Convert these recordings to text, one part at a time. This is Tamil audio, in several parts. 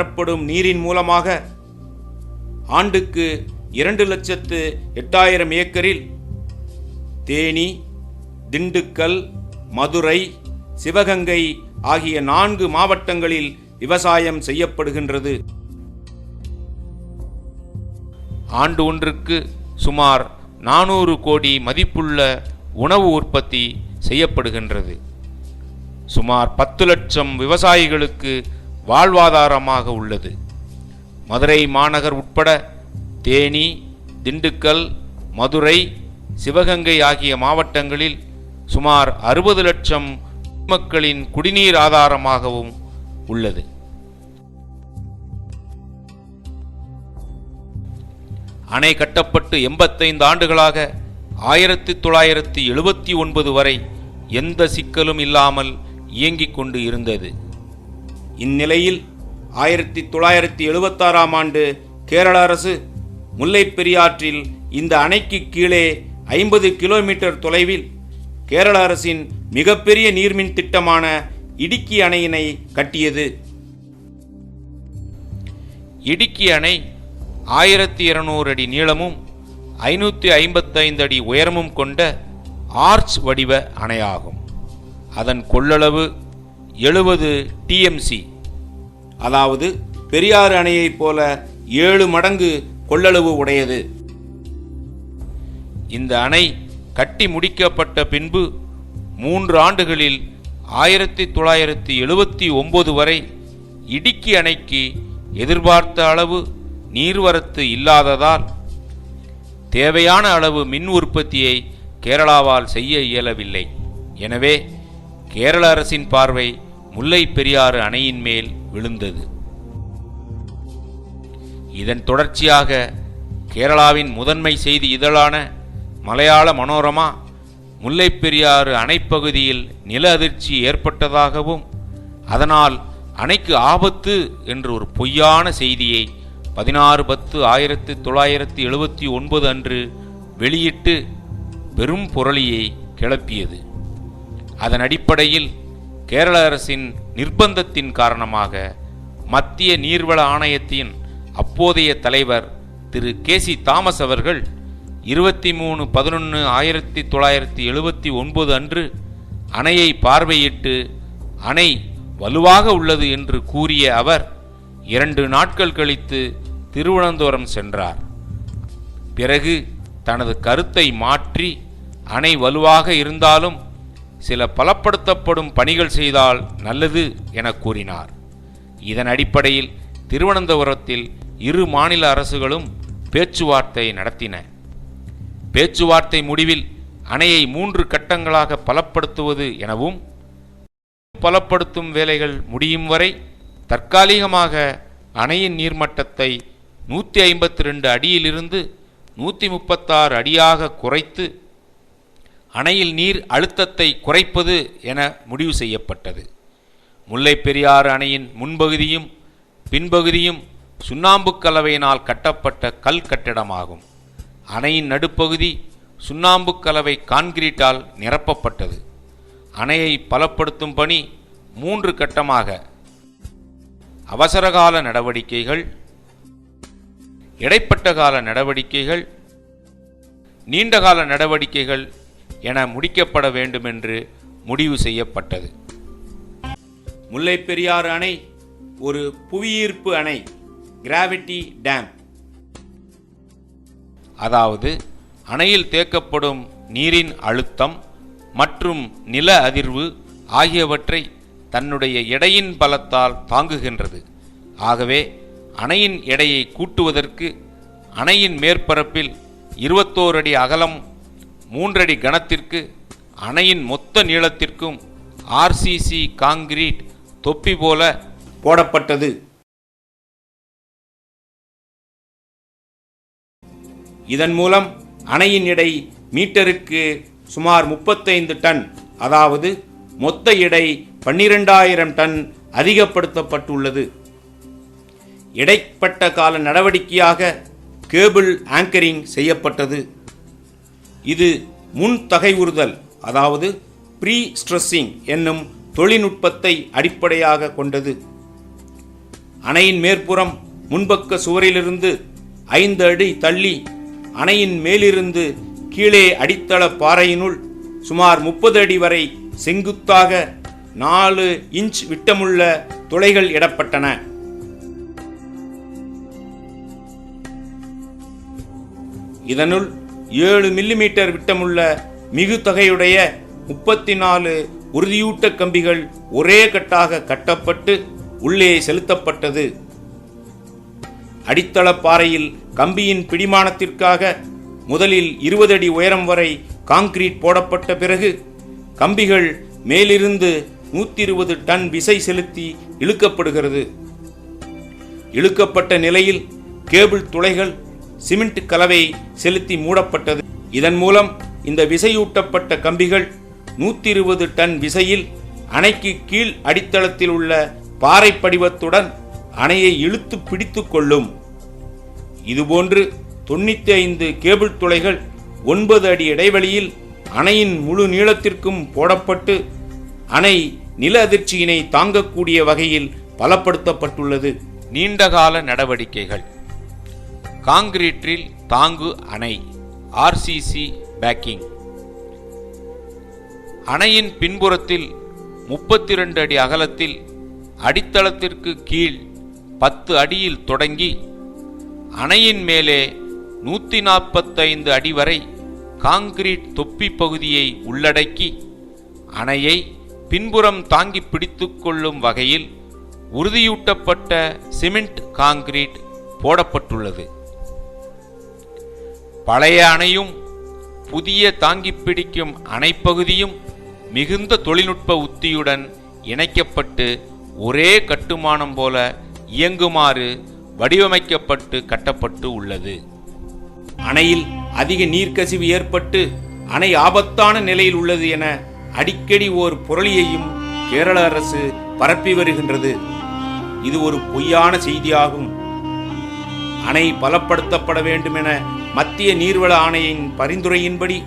பெறப்படும் நீரின் மூலமாக ஆண்டுக்கு 2,08,000 ஏக்கரில் தேனி, திண்டுக்கல், மதுரை, சிவகங்கை ஆகிய 4 மாவட்டங்களில் விவசாயம் செய்யப்படுகின்றது. ஆண்டு ஒன்றுக்கு சுமார் 400 கோடி மதிப்புள்ள உணவு உற்பத்தி செய்யப்படுகின்றது. சுமார் 10 லட்சம் விவசாயிகளுக்கு வாழ்வாதாரமாக உள்ளது. மதுரை மாநகர் உட்பட தேனி, திண்டுக்கல், மதுரை, சிவகங்கை ஆகிய மாவட்டங்களில் சுமார் 60 லட்சம் மக்களின் குடிநீர் ஆதாரமாகவும் உள்ளது. அணை கட்டப்பட்டு 85 ஆண்டுகளாக 1979 வரை எந்த சிக்கலும் இல்லாமல் இயங்கிக் கொண்டு இருந்தது. இந்நிலையில் 1976ஆம் ஆண்டு கேரள அரசு முல்லைப் பெரியாற்றில் இந்த அணைக்கு கீழே 50 கிலோமீட்டர் தொலைவில் கேரள அரசின் மிகப்பெரிய நீர்மின் திட்டமான இடுக்கி அணையினை கட்டியது. இடுக்கி அணை 1200 அடி நீளமும் 555 அடி உயரமும் கொண்ட ஆர்ச் வடிவ அணையாகும். அதன் கொள்ளளவு 70 TMC, அதாவது பெரியாறு அணையைப் போல 7 மடங்கு கொள்ளளவு உடையது. இந்த அணை கட்டி முடிக்கப்பட்ட பின்பு 3 ஆண்டுகளில் 1979 வரை இடுக்கி அணைக்கு எதிர்பார்த்த அளவு நீர்வரத்து இல்லாததால் தேவையான அளவு மின் உற்பத்தியை கேரளாவால் செய்ய இயலவில்லை. எனவே கேரள அரசின் பார்வை முல்லை பெரியாறு அணையின் மேல் விழுந்தது. இதன் தொடர்ச்சியாக கேரளாவின் முதன்மை செய்தி இதழான மலையாள மனோரமா முல்லை பெரியாறு அணைப்பகுதியில் நில அதிர்ச்சி ஏற்பட்டதாகவும் அதனால் அணைக்கு ஆபத்து என்று ஒரு பொய்யான செய்தியை 16/10/1979 அன்று வெளியிட்டு பெரும் புரளியை கிளப்பியது. அதன் அடிப்படையில் கேரள அரசின் நிர்பந்தத்தின் காரணமாக மத்திய நீர்வள ஆணையத்தின் அப்போதைய தலைவர் திரு KC தாமஸ் அவர்கள் 23/11/1979 அன்று அணையை பார்வையிட்டு அணை வலுவாக உள்ளது என்று கூறிய அவர் 2 நாட்கள் கழித்து திருவனந்தபுரம் சென்றார். பிறகு தனது கருத்தை மாற்றி அணை வலுவாக இருந்தாலும் சில பலப்படுத்தப்படும் பணிகள் செய்தால் நல்லது என கூறினார். இதன் அடிப்படையில் திருவனந்தபுரத்தில் 2 மாநில அரசுகளும் பேச்சுவார்த்தை நடத்தின. பேச்சுவார்த்தை முடிவில் அணையை 3 கட்டங்களாக பலப்படுத்துவது எனவும் பலப்படுத்தும் வேலைகள் முடியும் வரை தற்காலிகமாக அணையின் நீர்மட்டத்தை 152 அடியிலிருந்து 136 அடியாக குறைத்து அணையில் நீர் அழுத்தத்தை குறைப்பது என முடிவு செய்யப்பட்டது. முல்லை பெரியாறு அணையின் முன்பகுதியும் பின்பகுதியும் சுண்ணாம்பு கலவையினால் கட்டப்பட்ட கல் கட்டிடமாகும். அணையின் நடுப்பகுதி சுண்ணாம்பு கலவை கான்கிரீட்டால் நிரப்பப்பட்டது. அணையை பலப்படுத்தும் பணி 3 கட்டமாக அவசரகால நடவடிக்கைகள், இடைப்பட்ட கால நடவடிக்கைகள், நீண்டகால நடவடிக்கைகள் என முடிக்கப்பட வேண்டும் என்று முடிவு செய்யப்பட்டது. முல்லை பெரியாறு அணை ஒரு புவியீர்ப்பு அணை, கிராவிட்டி டேம். அதாவது அணையில் தேக்கப்படும் நீரின் அழுத்தம் மற்றும் நில அதிர்வு ஆகியவற்றை தன்னுடைய எடையின் பலத்தால் தாங்குகின்றது. ஆகவே அணையின் எடையை கூட்டுவதற்கு அணையின் மேற்பரப்பில் 21 அடி அகலம் 3 அடி கனத்திற்கு அணையின் மொத்த நீளத்திற்கும் RCC காங்கிரீட் தொப்பி போல போடப்பட்டது. இதன் மூலம் அணையின் எடை மீட்டருக்கு சுமார் 35 டன், அதாவது மொத்த எடை 12,000 டன் அதிகப்படுத்தப்பட்டுள்ளது. இடைப்பட்ட கால நடவடிக்கையாக கேபிள் ஆங்கரிங் செய்யப்பட்டது. இது முன் தகைவுறுதல், அதாவது ப்ரீ ஸ்ட்ரெஸ்ஸிங் என்னும் தொழில்நுட்பத்தை அடிப்படையாக கொண்டது. அணையின் மேற்புறம் முன்பக்க சுவரிலிருந்து 5 அடி தள்ளி அணையின் மேலிருந்து கீழே அடித்தள பாறையினுள் சுமார் 30 அடி வரை செங்குத்தாக 4 இன்ச் விட்டமுள்ள துளைகள் இடப்பட்டன. இதனுள் 7 மில்லிமீட்டர் விட்டமுள்ள மிகு தொகையுடைய 34 உறுதியூட்ட கம்பிகள் ஒரே கட்டாக கட்டப்பட்டு உள்ளே செலுத்தப்பட்டது. அடித்தள பாறையில் கம்பியின் பிடிமானத்திற்காக முதலில் 20 அடி உயரம் வரை கான்கிரீட் போடப்பட்ட பிறகு கம்பிகள் மேலிருந்து 120 டன் விசை செலுத்தி இழுக்கப்படுகிறது. இழுக்கப்பட்ட நிலையில் கேபிள் துளைகள் சிமெண்ட் கலவை செலுத்தி மூடப்பட்டது. இதன் மூலம் இந்த விசையூட்டப்பட்ட கம்பிகள் 120 டன் விசையில் அணைக்கு கீழ் அடித்தளத்தில் உள்ள பாறை படிவத்துடன் அணையை இழுத்து பிடித்து கொள்ளும். இதுபோன்று 95 கேபிள் துளைகள் 9 அடி இடைவெளியில் அணையின் முழு நீளத்திற்கும் போடப்பட்டு அணை நில அதிர்ச்சியினை தாங்கக்கூடிய வகையில் பலப்படுத்தப்பட்டுள்ளது. நீண்டகால நடவடிக்கைகள். காங்கிரீட்டில் தாங்கு அணை RCC பேக்கிங். அணையின் பின்புறத்தில் 32 அடி அகலத்தில் அடித்தளத்திற்கு கீழ் 10 அடியில் தொடங்கி அணையின் மேலே 145 அடி வரை காங்கிரீட் தொப்பி பகுதியை உள்ளடக்கி அணையை பின்புறம் தாங்கி பிடித்து கொள்ளும் வகையில் உறுதியூட்டப்பட்ட சிமெண்ட் காங்கிரீட் போடப்பட்டுள்ளது. பழைய அணையும் புதிய தாங்கி பிடிக்கும் அணைப்பகுதியும் மிகுந்த தொழில்நுட்ப உத்தியுடன் இணைக்கப்பட்டு ஒரே கட்டுமானம் போல இயங்குமாறு வடிவமைக்கப்பட்டு கட்டப்பட்டு உள்ளது. அணையில் அதிக நீர்க்கசிவு ஏற்பட்டு அணை ஆபத்தான நிலையில் உள்ளது என அடிக்கடி ஓர் புரளியையும் கேரள அரசு பரப்பி வருகின்றது. இது ஒரு பொய்யான செய்தியாகும். அணை பலப்படுத்தப்பட வேண்டும் என மத்திய நீர்வள ஆணையின் பரிந்துரையின்படி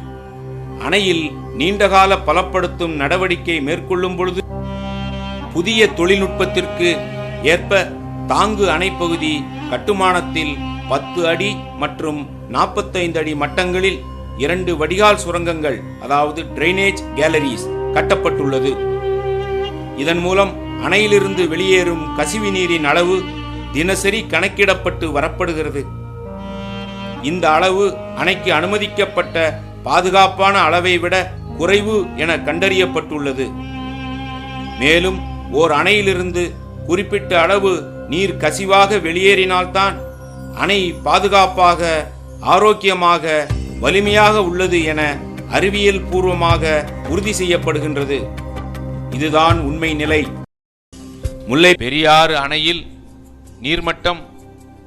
அணையில் நீண்டகால பலப்படுத்தும் நடவடிக்கை மேற்கொள்ளும் பொழுது புதிய தொழில்நுட்பத்திற்கு ஏற்ப தாங்கு அணைப்பகுதி கட்டுமானத்தில் 10 அடி மற்றும் 45 அடி மட்டங்களில் 2 வடிகால் சுரங்கங்கள் அதாவது டிரைனேஜ் கேலரிஸ் கட்டப்பட்டுள்ளது. இதன் மூலம் அணையிலிருந்து வெளியேறும் கசிவு நீரின் அளவு தினசரி கணக்கிடப்பட்டு வரப்படுகிறது. இந்த அளவு அணைக்கு அனுமதிக்கப்பட்ட பாதுகாப்பான அளவை விட குறைவு என கண்டறியப்பட்டுள்ளது. மேலும் ஓர் அணையிலிருந்து குறிப்பிட்ட அளவு நீர் கசிவாக வெளியேறினால்தான் அணை பாதுகாப்பாக, ஆரோக்கியமாக, வலிமையாக உள்ளது என அறிவியல் பூர்வமாக உறுதி செய்யப்படுகின்றது. இதுதான் உண்மை நிலை. முல்லை பெரியாறு அணையில் நீர்மட்டம்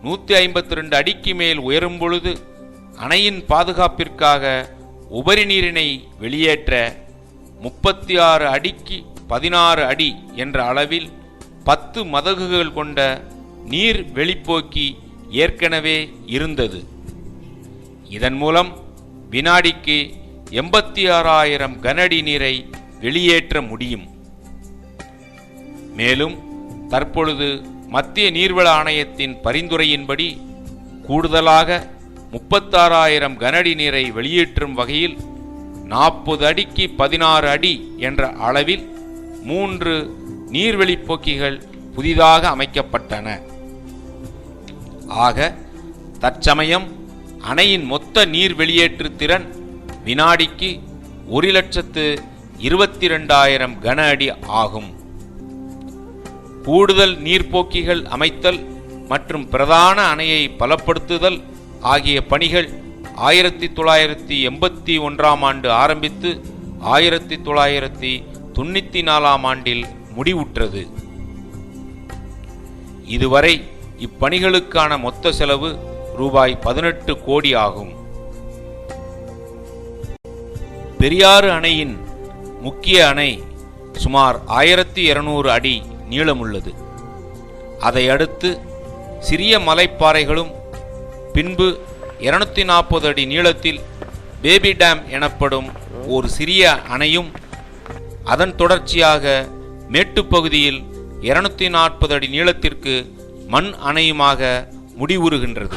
152 அடிக்கு மேல் உயரும் பொழுது அணையின் பாதுகாப்பிற்காக உபரி நீரினை வெளியேற்ற 36 அடிக்கு 16 அடி என்ற அளவில் 10 மதகுகள் கொண்ட நீர் வெளிப்போக்கி ஏற்கனவே இருந்தது. இதன் மூலம் வினாடிக்கு 86,000 கனஅடி நீரை வெளியேற்ற முடியும். மேலும் தற்பொழுது மத்திய நீர்வள ஆணையத்தின் பரிந்துரையின்படி கூடுதலாக 36,000 கனஅடி நீரை வெளியேற்றும் வகையில் 40 அடிக்கு 16 அடி என்ற அளவில் 3 நீர்வெளிப்போக்கிகள் புதிதாக அமைக்கப்பட்டன. ஆக தற்சமயம் அணையின் மொத்த நீர் வெளியேற்று திறன் வினாடிக்கு 1,22,000 கன அடி ஆகும். கூடுதல் நீர்ப்போக்கிகள் அமைத்தல் மற்றும் பிரதான அணையை பலப்படுத்துதல் ஆகிய பணிகள் 1981ஆம் ஆண்டு ஆரம்பித்து 1994ஆம் ஆண்டில் முடிவுற்றது. இதுவரை இப்பணிகளுக்கான மொத்த செலவு ரூபாய் 18 கோடி ஆகும். பெரியாறு அணையின் முக்கிய அணை சுமார் 1200 அடி நீளமுள்ளது. அதை அடுத்து சிறிய மலைப்பாறைகளும் பின்பு 240 அடி நீளத்தில் பேபி டேம் எனப்படும் ஒரு சிறிய அணையும் அதன் தொடர்ச்சியாக மேட்டுப்பகுதியில் 240 அடி நீளத்திற்கு மண் அணையுமாக முடிவுறுகின்றது.